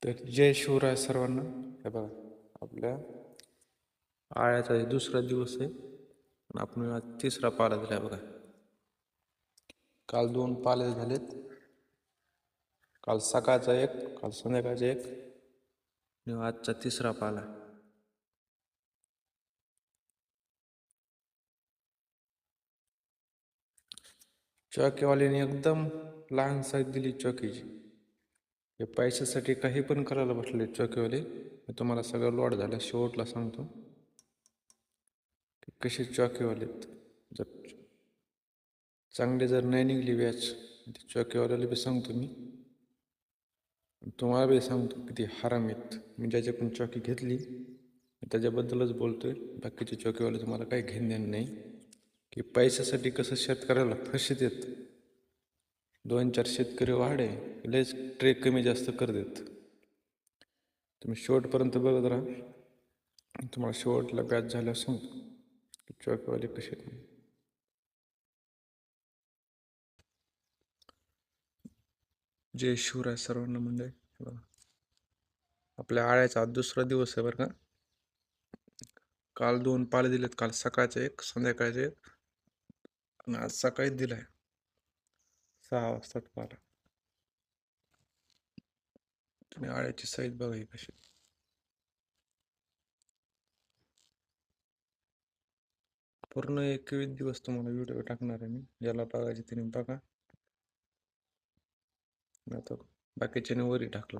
तर जय शिवराय सर्वांना. हे बघा, आपल्या आळ्याचा हे दुसरा दिवस आहे आणि आपण आज तिसरा पाला दिला बघा. काल 2 पाले झालेत. काल सकाळचा एक, काल संध्याकाळचा एक आणि आजचा तिसरा पाला. चॉकीवाल्याने एकदम लहान साईज दिली चॉकीची. हे पैशासाठी काही पण करायला बसले चॉकीवाले. मी तुम्हाला सगळं लोड झालं शेवटला सांगतो की कसे चॉकीवालेत. जर चांगले जर नाही निघली व्याज, चॉकीवाल्याला बी सांगतो मी, तुम्हाला बी सांगतो किती हराम आहेत. मी ज्याच्याकडून चॉकी घेतली त्याच्याबद्दलच बोलतोय. बाकीचे चॉकीवाले तुम्हाला काही घेणं नाही की पैशासाठी कसं शेतकऱ्याला फशीत येत. 2-4 शेतकरी वाढे लयच ट्रे कमी जास्त कर देत. तुम्ही शेवटपर्यंत बघत राहा, तुम्हाला शेवटला व्याज झाल्यावर सांगतो की चॉकीवाले कसे आहेत. जय शिवराय सर्वांना मंडळी. आपल्या आळ्याचा आज दुसरा दिवस आहे बरं का. काल 2 पाले दिलेत. काल सकाळचे एक, संध्याकाळचे एक आणि आज सकाळीच दिलाय 6 वाजता पाला. तुम्ही आळ्याची साईज बघा ही कशी. पूर्ण 21 दिवस तुम्हाला व्हिडिओ टाकणार आहे मी. ज्याला बघायचे तिने बघा. आता बाकीच्याने वरी टाकला.